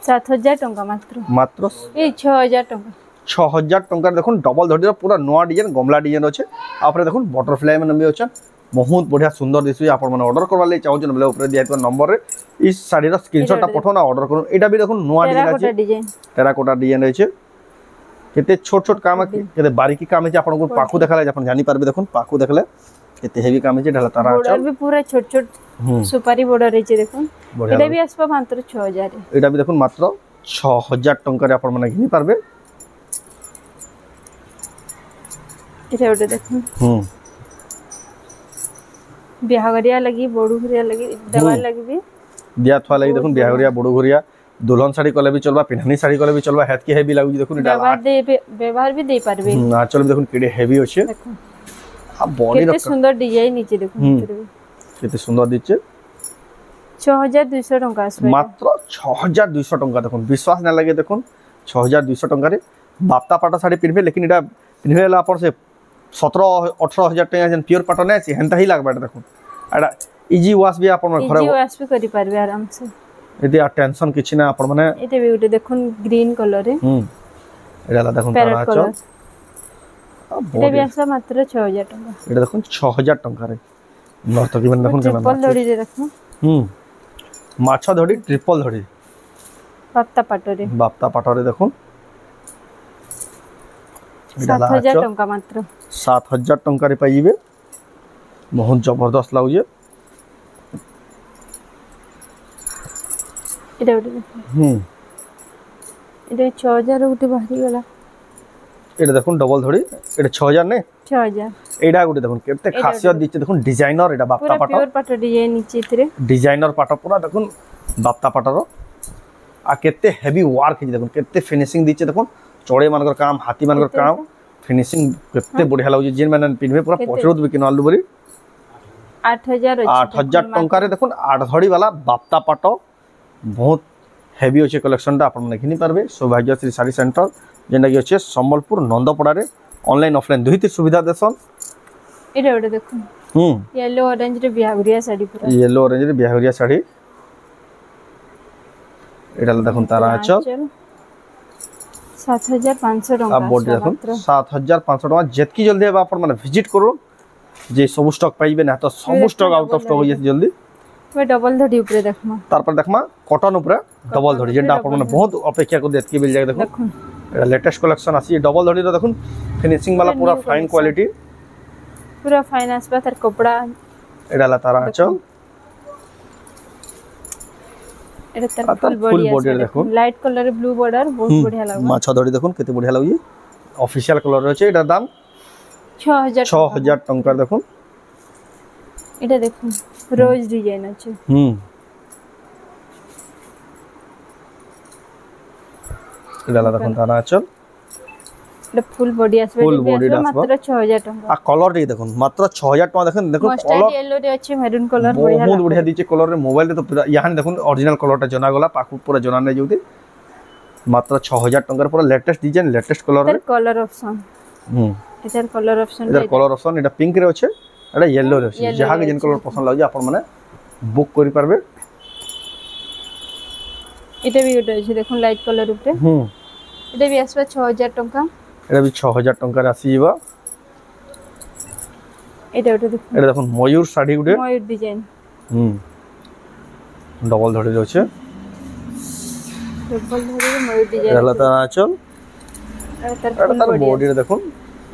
[SPEAKER 2] 7000 टंका मात्र ए 6000 टंका
[SPEAKER 1] 6000 टंका देखो डबल धडी पूरा नया डिजाइन गमला डिजाइन अछि आपरे देखो बटरफ्लाई में नबी अछि बहुत बढ़िया सुंदर दिसु आपण माने ऑर्डर करवा ले चाहू जन ऊपर दिया नंबर रे इस साड़ी रा स्क्रीनशॉट पठो ना ऑर्डर करू एटा भी देखो नया डिजाइन अछि टेराकोटा डिजाइन अछि केते छोट छोट काम केते बारीकी काम अछि आपण को पाखु देखले आपण जानि पारबे देखो पाखु देखले केते हेवी काम अछि ढला तारा
[SPEAKER 2] बॉर्डर भी पूरा छोट छोट सुपारी बॉर्डर अछि देखो एटा भी आसपा मात्र 6000
[SPEAKER 1] एटा भी देखो मात्र 6000 टंका रे आपण माने घिनी पारबे
[SPEAKER 2] एटा ओटे देखो बिहागरिया लगी बड़ू घरिया लगी देवाल लगी भी
[SPEAKER 1] दिया थवा लगी देखो बिहागरिया बड़ू घरिया दुल्हन साड़ी कले भी चलबा पिन्हनी साड़ी कले भी चलबा हेत के हेवी लागु देखो
[SPEAKER 2] व्यवहार भी दे पारबे
[SPEAKER 1] ना चल देखो केडे हेवी होछे
[SPEAKER 2] देखो
[SPEAKER 1] आ बॉडी
[SPEAKER 2] केते सुंदर डिजाइन नीचे देखो
[SPEAKER 1] केते सुंदर दिचे
[SPEAKER 2] 6200 टंका आसबे
[SPEAKER 1] मात्र 6200 टंका देखो विश्वास ना लगे देखो 6200 टंका रे बाप्ता पाटा साड़ी पिनबे लेकिन एटा पिनबेला पर से 17-18,000 टका जन प्योर पाटा नै छै हेंता ही लागबा देखो एटा इजी वॉश भी आपण घर
[SPEAKER 2] इजी वॉश भी करि पारबे आराम से
[SPEAKER 1] एते टेंशन किछि ना आपण माने
[SPEAKER 2] एते भी उटे देखुन ग्रीन कलर रे
[SPEAKER 1] एटा देखुन तारा आचल
[SPEAKER 2] एते भी आसा मात्र 6000 टका
[SPEAKER 1] एटा देखुन 6000 टका रे नर्तकी मन देखुन केना
[SPEAKER 2] ट्रिपल धड़ी रे देखो
[SPEAKER 1] माछा धड़ी ट्रिपल धड़ी बाप्ता पाटो रे देखुन
[SPEAKER 2] 7000 टका मात्र
[SPEAKER 1] 7000 टका रे पाइबे बहुत जबरदस्त लागुजे
[SPEAKER 2] एटा उटे एटा 6000 उटे बाहरी गला
[SPEAKER 1] एटा देखुन डबल धड़ी एटा 6000 नै
[SPEAKER 2] 6000
[SPEAKER 1] एटा गुटे देखुन केते खासियत दिचे देखुन डिजाइनर एटा बाप्ता पाटो
[SPEAKER 2] प्योर पाटो डिजाइन नीचे इतरे
[SPEAKER 1] डिजाइनर पाटो पूरा देखुन बाप्ता पाटो आ केते हेवी वर्क है देखुन केते फिनिशिंग दिचे देखुन चौड़े मानकर काम हाथी मानकर काम फिनिशिंग केते बढ़िया लागु जेन माने पिनबे पूरा पचरोद भी किन आलू बरी 8000 टंका रे देखुन 8 धड़ी वाला बाप्ता पाटो बहुत हेवी होचे कलेक्शन ता आपण देखिनि पारबे सौभाग्यश्री साड़ी सेंटर जेंडा कि होचे संबलपुर नंदपड़ा रे ऑनलाइन ऑफलाइन दुहिती सुविधा देसन
[SPEAKER 2] एटा ओटे देखुन येलो ऑरेंज रे बिहागरिया साड़ी पूरा
[SPEAKER 1] येलो ऑरेंज रे बिहागरिया साड़ी एटा देखुन तारा आचल
[SPEAKER 2] 7500 टका
[SPEAKER 1] अब बोर्ड देखुन 7500 टका जेतकी जल्दी अब आपण माने विजिट करू जे सब स्टॉक पाइबे ना तो सब स्टॉक आउट ऑफ स्टॉक हो जल्दी जल्दी
[SPEAKER 2] वे डबल धड़ी ऊपर देखमा
[SPEAKER 1] तार पर देखमा कॉटन ऊपर डबल धड़ी जेंटा आपण माने बहुत अपेक्षा को देत के मिल जाए देखो एटा लेटेस्ट कलेक्शन आसी डबल धड़ी रो देखुन फिनिशिंग वाला पूरा फाइन क्वालिटी
[SPEAKER 2] पूरा फाइन आसबा तार कपड़ा
[SPEAKER 1] एटा ला तारा आचल
[SPEAKER 2] एटा तार फुल बॉडी देखो लाइट कलर ब्लू बॉर्डर बहुत बढ़िया लागो
[SPEAKER 1] माछा धड़ी देखुन केते बढ़िया लागो ऑफिशियल कलर होचे एटा दाम 6000 टंका देखुन
[SPEAKER 2] एटा देखुन रोज डिजाइन আছে
[SPEAKER 1] এলা দেখুন তারা আচল
[SPEAKER 2] এটা ফুল বডি আসবে মাত্র 6000 টাকা
[SPEAKER 1] আর কলর রে দেখুন মাত্র 6000 টাকা দেখুন দেখুন
[SPEAKER 2] কলর येलो রে আছে মেরুন কলর বড়িয়া
[SPEAKER 1] বহুত বড়িয়া দিছে কলর রে মোবাইল রে তো ইয়াহানি দেখুন অরিজিনাল কলরটা জনা গলা পাকু পুরা জনা নাই যাউতি মাত্র 6000 টাকার পুরা লেটেস্ট ডিজাইন লেটেস্ট কলর রে
[SPEAKER 2] কলর অপশন এটার কলর অপশন
[SPEAKER 1] এটার কলর অপশন এটা পিঙ্ক রে আছে এটা येलो রে আছে যাহা কে যেন কলর পছন্দ লাগে আপন মানে বুক করি পারবে
[SPEAKER 2] এটা भी ওটা আছে দেখুন লাইট কলর উপরে এটা भी আসবে 6000 টাকা
[SPEAKER 1] এটা भी 6000 টাকা রে আসিবা
[SPEAKER 2] এটা ওটা দেখুন
[SPEAKER 1] এটা দেখুন ময়ূর শাড়ি গুডে
[SPEAKER 2] ময়ূর ডিজাইন
[SPEAKER 1] ডবল ধড়ি রয়েছে
[SPEAKER 2] ডবল ধরে ময়ূর ডিজাইন
[SPEAKER 1] এটা হলো তার আঁচল
[SPEAKER 2] তার
[SPEAKER 1] এটা তার বডি দেখুন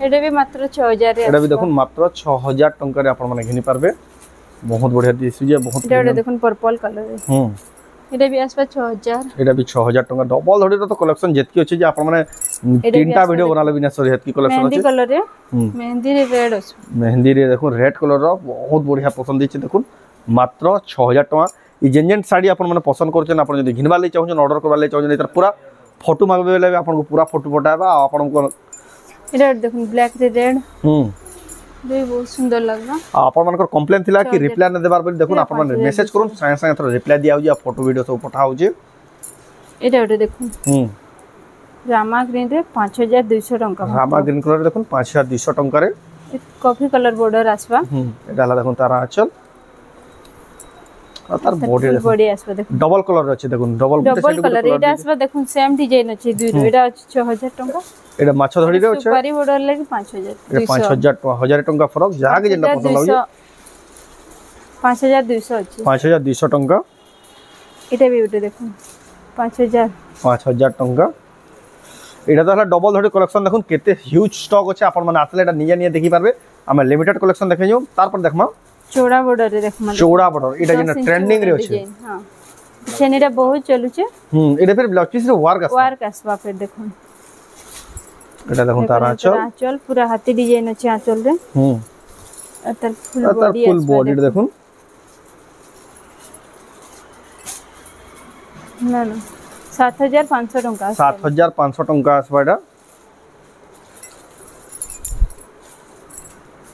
[SPEAKER 2] এটা भी मात्र 6000 रे
[SPEAKER 1] এটা भी দেখুন মাত্র 6000 টঙ্কারে আপন মানে ঘিনি পারবে বহুত বঢ়িয়া দিছি যে বহুত
[SPEAKER 2] এটা দেখুন পার্পল কালার এটা भी आसपा 6000
[SPEAKER 1] এটা भी 6000 টঙ্কা ডবল ধড়ির তো কালেকশন যেতকি আছে যে আপন মানে তিনটা ভিডিও বনালে বিনা সরি হেতকি কালেকশন আছে
[SPEAKER 2] মেহেंदी कलर रे मेहंदी रे रेड আছে
[SPEAKER 1] মেহেंदी রে দেখুন রেড কলর বহুত বঢ়িয়া পছন্দ দিচ্ছে দেখুন মাত্র 6000 টাকা এই জেনজেন শাড়ি আপন মানে পছন্দ করছেন আপন যদি ঘিনবার লাগি চাহুছেন অর্ডর করবার লাগি চাহুছেন এটার পুরা ফটো মাগবে বলে আপনকো পুরা ফটো পঠাবা আপনকো
[SPEAKER 2] এটা দেখুন ব্ল্যাক রে রেড দুই বহুত সুন্দর লাগবা
[SPEAKER 1] আপন মানকর কমপ্লেন থিলা কি রিপ্লাই না দেবার বলি দেখুন আপন মানে মেসেজ করুন সাঙ্গে সাঙ্গে থর রিপ্লাই দিয়া হউজি ফটো ভিডিও সব পঠা হউজি
[SPEAKER 2] এটা দেখুন রামা গ্রিন রে 5200 টাকা
[SPEAKER 1] রামা গ্রিন কলর দেখুন 5200 টাকা রে
[SPEAKER 2] কফি কালার বর্ডার আসবা
[SPEAKER 1] এটা হলা দেখুন তার আঁচল আর তার
[SPEAKER 2] বডি আসবা দেখুন
[SPEAKER 1] ডবল কলর আছে দেখুন ডবল
[SPEAKER 2] কালার এটা আসবা দেখুন সেম ডিজাইন আছে দুই এটা 6000 টাকা
[SPEAKER 1] এটা মাছ ধরি রে আছে
[SPEAKER 2] সুপারি বর্ডার লাগি 5000
[SPEAKER 1] এটা 5000 টাকা 1000 টাকা ফরক যাহাকে যেটা পছন্দ লাগে
[SPEAKER 2] 5200 আছে
[SPEAKER 1] 5200 টাকা
[SPEAKER 2] এটা भी ওটা দেখুন
[SPEAKER 1] 5000 টাকা এটা তো হলা ডবল ধরি কালেকশন দেখুন কেতে হিউজ স্টক আছে আপন মানে আসলে এটা নিজে নিয়ে দেখি পারবে আমি লিমিটেড কালেকশন দেখাই যাও তারপর দেখমা
[SPEAKER 2] চৌড়া বর্ডার রে দেখমা
[SPEAKER 1] চৌড়া বর্ডার এটা যেন ট্রেন্ডিং রে আছে
[SPEAKER 2] हां সেনেটা বহুত চলুছে
[SPEAKER 1] এটা ফির ব্লাউজ পিস রে ওয়ার্ক
[SPEAKER 2] আসবা ফির দেখুন
[SPEAKER 1] এটা দেখুন তার
[SPEAKER 2] আঁচল পুরা হাতি ডিজাইন আছে আঁচল রে আর তার ফুল
[SPEAKER 1] বডি দেখুন
[SPEAKER 2] না না 7500 টাকা
[SPEAKER 1] 7500 টাকা আসবা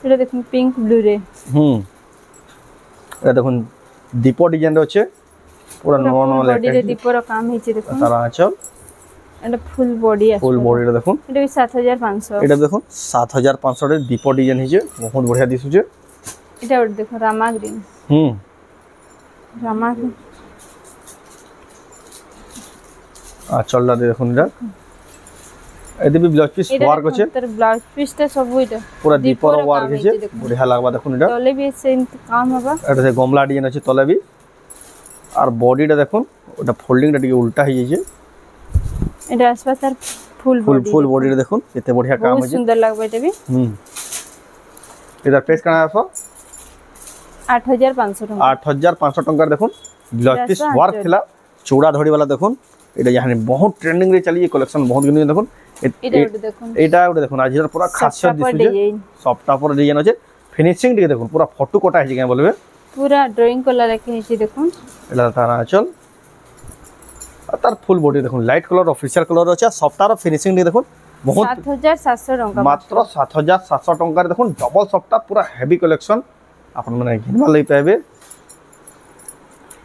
[SPEAKER 2] এটা দেখুন পিঙ্ক ব্লু রে
[SPEAKER 1] এটা দেখুন দীপ ডিজাইন আছে পুরা নরমাল
[SPEAKER 2] বডি রে দীপর কাম হইছে দেখুন
[SPEAKER 1] তার আঁচল
[SPEAKER 2] এটা ফুল বডি আছে
[SPEAKER 1] ফুল বডি দেখুন
[SPEAKER 2] এটা 7500
[SPEAKER 1] এটা দেখুন 7500 এর দীপ ডিজাইন হইছে বহুত বঢ়িয়া দিছুছে
[SPEAKER 2] এটা দেখুন রামা গ্রিন রামা
[SPEAKER 1] আঁচলটা দেখুন এটা এতে भी ব্লাউজ পিস ওয়ার্ক আছে
[SPEAKER 2] তার ব্লাউজ পিসটা সব হইটা
[SPEAKER 1] পুরা দীপর ওয়ার্ক আছে বঢ়িয়া লাগবা দেখুন এটা
[SPEAKER 2] তলে भी সেম কাম হবে
[SPEAKER 1] এটা যে গমলা ডিজাইন আছে তলে भी আর বডিটা দেখুন ওটা ফোল্ডিংটা টিকে উল্টা হই যাইছে
[SPEAKER 2] এটা আসবা তার ফুল
[SPEAKER 1] বডিটা দেখুন এতে বঢ়িয়া কাম আছে
[SPEAKER 2] সুন্দর লাগবে এটা भी
[SPEAKER 1] এটা প্রাইস কেনা আছে
[SPEAKER 2] 8500 টাকা
[SPEAKER 1] 8500 টাকা দেখুন ব্লাউজ পিস ওয়ার্ক থিলা চৌড়া ধড়ি वाला দেখুন এটা জানি বহুত ট্রেন্ডিং রে চালিয়ে কালেকশন বহুত কিন্তু দেখুন এটা দেখুন আজির পুরা খাসিয়ত দিছে সফট আপর ডিজাইন আছে ফিনিশিং দিকে দেখুন পুরা ফটো কোটা আছে কেন বলবে
[SPEAKER 2] পুরা ড্রয়িং কলার রাখি আছে দেখুন
[SPEAKER 1] এটা তার আঁচল আর তার ফুল বডি দেখুন লাইট কালার অফিশিয়াল কালার আছে সফট আর ফিনিশিং দিকে দেখুন বহুত
[SPEAKER 2] 7700 টাকা
[SPEAKER 1] মাত্র 7700 টাকা দেখুন ডবল সফটটা পুরা হেভি কালেকশন আপন মানে ঘিনবা লই পাবে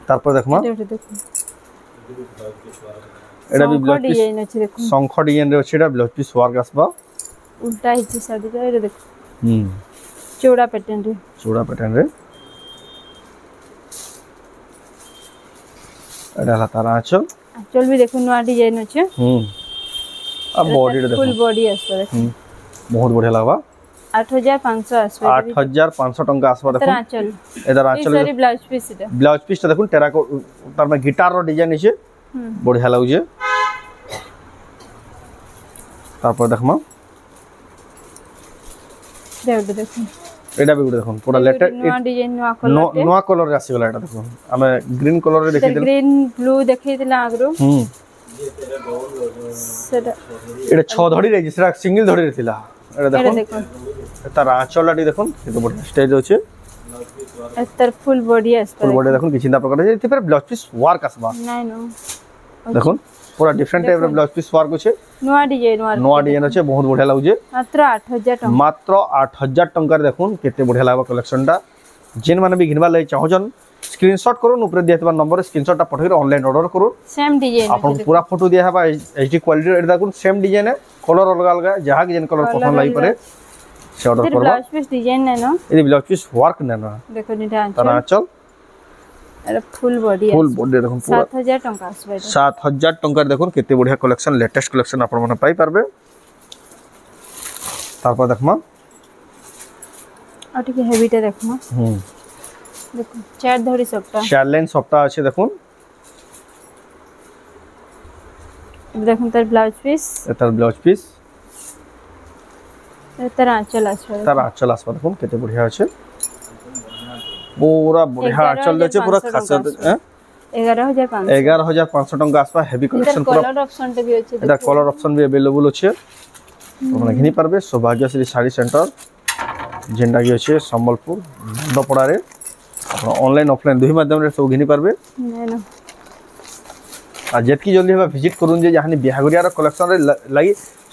[SPEAKER 1] তারপর দেখুন এটা भी ব্লাউজ পিস
[SPEAKER 2] ডিজাইন আছে দেখুন
[SPEAKER 1] শঙ্খ ডিজাইন রে আছে এটা ব্লাউজ পিস ওয়ার্ক আসবা
[SPEAKER 2] উল্টা হিচি শাড়িটা এটা দেখুন চৌড়া প্যাটার্ন রে এটা হলা তার আঁচল भी দেখুন নয়া ডিজাইন আছে
[SPEAKER 1] আর বডিটা দেখুন
[SPEAKER 2] ফুল বডি আসবে দেখুন
[SPEAKER 1] বহুত বঢ়িয়া লাগবা
[SPEAKER 2] 8500 আসবে
[SPEAKER 1] 8500 টাকা আসবা দেখুন
[SPEAKER 2] আঁচল
[SPEAKER 1] এটা আঁচল
[SPEAKER 2] এই ব্লাউজ পিস এটা
[SPEAKER 1] ব্লাউজ পিসটা দেখুন টেরাকো তার মানে গিটার র ডিজাইন আছে বঢ়িয়া লাগুছে তারপর দেখমা
[SPEAKER 2] দেখুন
[SPEAKER 1] এটা भी দেখুন পুরা লেটেস্ট
[SPEAKER 2] নয়া ডিজাইন
[SPEAKER 1] নয়া কালার রে আসিগলা এটা দেখুন আমি গ্রিন কালার রে দেখাই দিলাম
[SPEAKER 2] গ্রিন ব্লু দেখাই দিলা আগরো সেটা
[SPEAKER 1] এটা 6 ধড়ি রে যেটা সিঙ্গেল ধড়ি রে থিলা এটা দেখুন তার আঁচলটি দেখুন কত বড় স্টাইল আছে
[SPEAKER 2] তার ফুল বডি আসবে
[SPEAKER 1] ফুল বডি দেখুন কি চিন্তা প্রকার আছে এতে ফের ব্লাউজ পিস ওয়ার্ক আসবা
[SPEAKER 2] নাই নো
[SPEAKER 1] দেখুন পুরা ডিফারেন্ট টাইপের ব্লাউজ পিস ওয়ার্ক আছে
[SPEAKER 2] নয়া ডিজাইন
[SPEAKER 1] আছে বহুত বঢ়িয়া লাগুছে
[SPEAKER 2] মাত্র 8000 টাকা
[SPEAKER 1] মাত্র 8000 টাকার দেখুন কেতে বঢ়িয়া লাগবা কালেকশনটা যেন মানে भी ঘিনবা লাগি চাহজন স্ক্রিনশট করুন উপরে দিয়া থিবা নম্বরে স্ক্রিনশটটা পঠাই অনলাইন অর্ডার করুন
[SPEAKER 2] সেম ডিজাইন
[SPEAKER 1] আপন পুরা ফটো দিয়া হবা এইচডি কোয়ালিটি এটা দেখুন সেম ডিজাইনে কলর अलग अलग যাহা কি যেন কলর পছন্দ লাগি পারে সে অর্ডার করবা
[SPEAKER 2] ব্লাউজ পিস ডিজাইন না
[SPEAKER 1] এই ব্লাউজ পিস ওয়ার্ক না
[SPEAKER 2] দেখুন এটা
[SPEAKER 1] আঁচল
[SPEAKER 2] এটা ফুল বডি
[SPEAKER 1] দেখুন পুরা
[SPEAKER 2] 7000 টাকা আসবে
[SPEAKER 1] 7000 টাকার দেখুন কেতে বঢ়িয়া কালেকশন লেটেস্ট কালেকশন আপন মানে পাই পারবে তারপর দেখমা
[SPEAKER 2] আর ঠিক হেভিটা দেখমা দেখুন চার ধরি সবটা,
[SPEAKER 1] চার লাইন সবটা আছে দেখুন।
[SPEAKER 2] দেখুন তার ব্লাউজ পিস,
[SPEAKER 1] এটার ব্লাউজ পিস,
[SPEAKER 2] তার আঁচল আসবে,
[SPEAKER 1] তার আঁচল আসবে দেখুন কেতে বঢ়িয়া আছে, পুরা বঢ়িয়া আঁচল আছে, পুরা খাস। 11,500 ଟଙ୍କା আসবা। হেভি কালেকশন পুরা।
[SPEAKER 2] কলর অপশনটা বি আছে,
[SPEAKER 1] এটা কলর অপশন বি अवेलेबल আছে, আপনারা ঘিনি পারবে। সৌভাগ্যশ্রী শাড়ি সেন্টার যেটা কি আছে সম্বলপুর নন্দপড়ারে, আপনারা অনলাইন অফলাইন দুই মাধ্যমে সব ঘিনি পারবে।
[SPEAKER 2] না
[SPEAKER 1] আর যেতকি জলদি হবে ভিজিট করুন, যে যাহানি বিহাগরিয়ার কলেকশন লাগি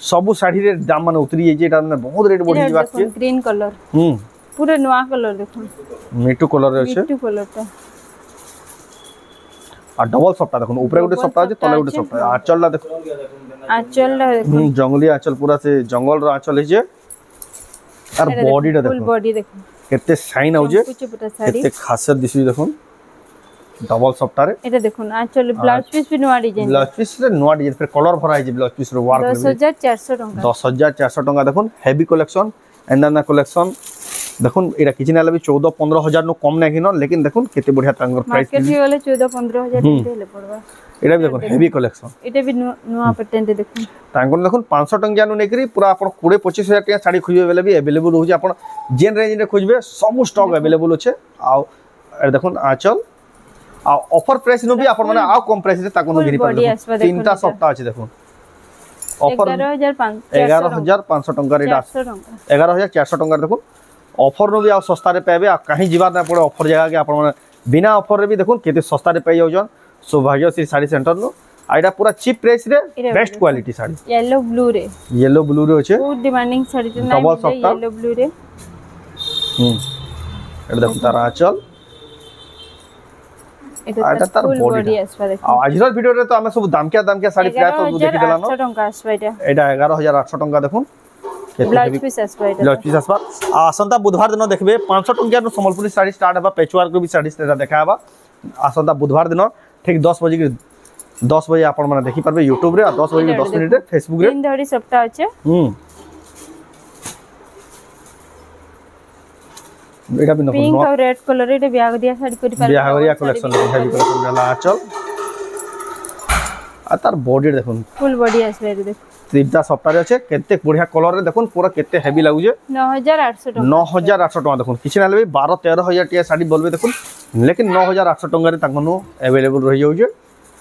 [SPEAKER 1] সবু শাড়ির দাম মানে উতরি যাইছে, এটা মানে বহুত রেট বঢ়ি যাবা আছে।
[SPEAKER 2] গ্রিন কলর, পুরো নয়া কলর দেখুন,
[SPEAKER 1] মিটু কলর আছে,
[SPEAKER 2] মিটু কলরটা।
[SPEAKER 1] আর ডবল সপটা দেখুন, উপরে গোটে সপটা আছে, তলে গোটে সপটা। আঁচলটা দেখুন,
[SPEAKER 2] আঁচলটা দেখুন
[SPEAKER 1] জঙ্গলি আঁচল, পুরা সে জঙ্গলর আঁচল হইছে। আর বডিটা
[SPEAKER 2] ফুল
[SPEAKER 1] দেখুন
[SPEAKER 2] বডি দেখুন
[SPEAKER 1] কেতে সাইন আউছে,
[SPEAKER 2] কুচি পুটা শাড়ি,
[SPEAKER 1] কেতে খাসিয়ত দিছি দেখুন। ডবল সফটারে
[SPEAKER 2] এটা দেখুন আঁচল ব্লাউজ পিস বি নয়া ডিজাইন,
[SPEAKER 1] ব্লাউজ পিস রে নয়া ডিজাইন, ফের কলর ভরা হইছে ব্লাউজ পিস রে ওয়ার্ক।
[SPEAKER 2] 10,400 টাকা,
[SPEAKER 1] 10,400 টাকা দেখুন। হেভি কালেকশন, এন্ডানা কালেকশন দেখুন। এটা কিছু না লাগবে 14-15 হাজার নো কম নাই কিন, লেকিন দেখুন কেতে বঢ়িয়া তাঙ্গর প্রাইস।
[SPEAKER 2] মার্কেট হি গলে 14-15 হাজার দিতে হলে পড়বা।
[SPEAKER 1] এটা भी দেখুন হেভি কালেকশন,
[SPEAKER 2] এটা বি নয়া প্যাটার্ন দেখুন।
[SPEAKER 1] তাঙ্গর দেখুন 500 টঙ্কা নু নেকরি পুরা আপন 20-25 হাজার টাকা শাড়ি খুঁজবে বেলে भी अवेलेबल রହୁছে। আপন যেন রেঞ্জ রে খুঁজবে সব স্টক अवेलेबल আছে। আও এটা দেখুন আঁচল, আর অফার প্রাইস নু भी আপন মানে আও কম প্রাইস রে তাকো নু ঘিনি পারবে। তিনটা সপ্তাহ আছে দেখুন অফার 11,500 টঙ্কার, এটা 11,400 টঙ্কার দেখুন। অফর নু भी আও সস্তা রে পাবে, আর কাহি ଯିବା না পড়ে অফর জায়গা কে আপন মানে বিনা অফর রে भी দেখুন কেতে সস্তা রে পাই যাউছন সৌভাগ্যশ্রী শাড়ি সেন্টার নু। আর এটা পুরা চিপ প্রাইস রে best quality sari.
[SPEAKER 2] Yellow blue रे,
[SPEAKER 1] येलो ब्लू রে আছে,
[SPEAKER 2] বহুত ডিমান্ডিং শাড়ি তো নাই,
[SPEAKER 1] ডবল সফটা
[SPEAKER 2] येलो ब्लू রে।
[SPEAKER 1] এটা দেখুন তার আঁচল,
[SPEAKER 2] এটা
[SPEAKER 1] তার
[SPEAKER 2] ফুল
[SPEAKER 1] বডি
[SPEAKER 2] বডি আসবে দেখুন।
[SPEAKER 1] আর আজরার ভিডিওরে তো আমি সব দামকিয়া শাড়ি প্রায় তো দেখি দিলাম।
[SPEAKER 2] 11,800 টাকা আসবে এটা,
[SPEAKER 1] এটা 11,800 টাকা দেখুন।
[SPEAKER 2] ব্লাউজ পিস আসবে এটা,
[SPEAKER 1] ব্লাউজ পিস আসবা। আসন্তা বুধবার দিন দেখবে 500 টঙ্কিয়া নো সম্বলপুরি শাড়ি স্টার্ট হবা, পেচওয়ার্ক भी শাড়ি সেটা দেখা হবা। আসন্তা বুধবার দিন ঠিক 10 বজে আপন মানে দেখি পারবে ইউটিউব রে, আর 10 বজে 10 মিনিট রে ফেসবুক রে।
[SPEAKER 2] তিন ধরি সপ্তা আছে।
[SPEAKER 1] এটা भी
[SPEAKER 2] পিঙ্ক আর রেড কালার, এটা বিয়াগরিয়া শাড়ি করি পারবে,
[SPEAKER 1] বিয়াগরিয়া কালেকশন দেখুন, হেভি কালেকশন গলা আঁচল। আর তার বডি দেখুন
[SPEAKER 2] ফুল বডি আসবে এটা দেখুন।
[SPEAKER 1] তিনটা সফটারে আছে, কেতে বঢ়িয়া কলর রে দেখুন, পুরা কেতে হেভি লাগুছে।
[SPEAKER 2] 9,800 টাকা,
[SPEAKER 1] 9,800 টাকা দেখুন। কিছু না লাগবে 12-13 হাজার টাকা শাড়ি বলবে দেখুন, লেকিন 9,800 টাকা রে তাকনো अवेलेबल রহি যাউছে।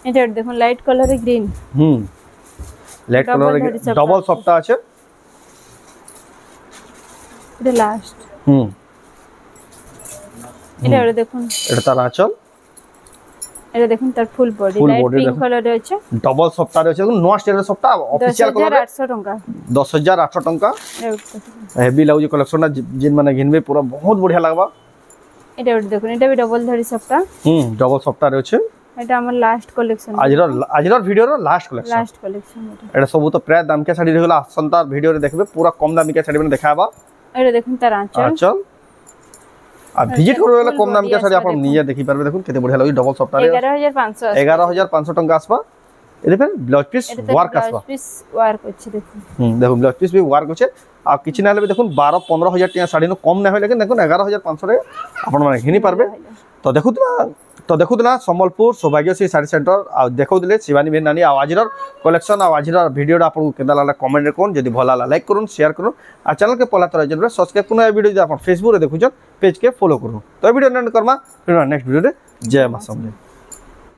[SPEAKER 2] এটা দেখুন লাইট কালারে গ্রিন,
[SPEAKER 1] লাইট কালার ডবল সফটা আছে।
[SPEAKER 2] এটা লাস্ট, এটা দেখুন,
[SPEAKER 1] এটা তার আঁচল,
[SPEAKER 2] এটা দেখুন তার ফুল বডি, লাইট পিঙ্ক কালারে আছে,
[SPEAKER 1] ডবল সফটা আছে দেখুন। নোয়া স্টাইলের সফটা অফিশিয়াল কালার
[SPEAKER 2] 10,800 টাকা,
[SPEAKER 1] 10,800 টাকা। হেভি লাগুছে কালেকশনটা, জিন মানে ঘিনবে পুরা বহুত বঢ়িয়া লাগবা।
[SPEAKER 2] এটা দেখুন, এটা ডবল ধরি সফটা,
[SPEAKER 1] ডবল সফটা রয়েছে।
[SPEAKER 2] এটা আমার লাস্ট কালেকশন,
[SPEAKER 1] আজরার ভিডিওর লাস্ট কালেকশন। এটা সব তো প্রায় দামকে শাড়ি রহিলা, আসন্তার ভিডিওরে দেখবে পুরা কম দামিকা শাড়ি মানে দেখাবা।
[SPEAKER 2] এটা দেখুন তার আঁচল,
[SPEAKER 1] আর ভিজিট করবে বলে কম দামিকা শাড়ি আপন নিয়ে দেখি পারবে দেখুন কেতে বঢ়িয়া লাগে। ডবল সফটারে 11,500 টাকা আসবা। এর ফের ব্লাউজ পিস ওয়ার্ক আসবা,
[SPEAKER 2] পিস ওয়ার্ক হচ্ছে দেখুন।
[SPEAKER 1] দেখুন ব্লাউজ পিস भी ওয়ার্ক হচ্ছে। আর কিছু না হলে দেখুন 12-15 হাজার টাকা শাড়ি কম না হয়, লেকিন দেখুন 11,500 রে আপন মানে ঘিনি পারবে। তো দেখুতলা সম্বলপুর সৌভাগ্যশ্রী শাড়ি সেন্টার, আর দেখুলে শিবানী বেন নানি। আজরার কলেকশন আজরার ভিডিওটা আপনার কেনা লাগলা কমেন্ট করুন, যদি ভালো লাগলা লাইক করুন, শেয়ার করুন, আর চ্যানেলকে পলা তরা জন্য সবসক্রাইব করুন। এই ভিডিও যদি আপনার ফেসবুকে দেখুছেন পেজকে ফলো করুন। তো এই ভিডিও এন্ড করমা, নেক্সট ভিডিওতে জয় মা সমলেই।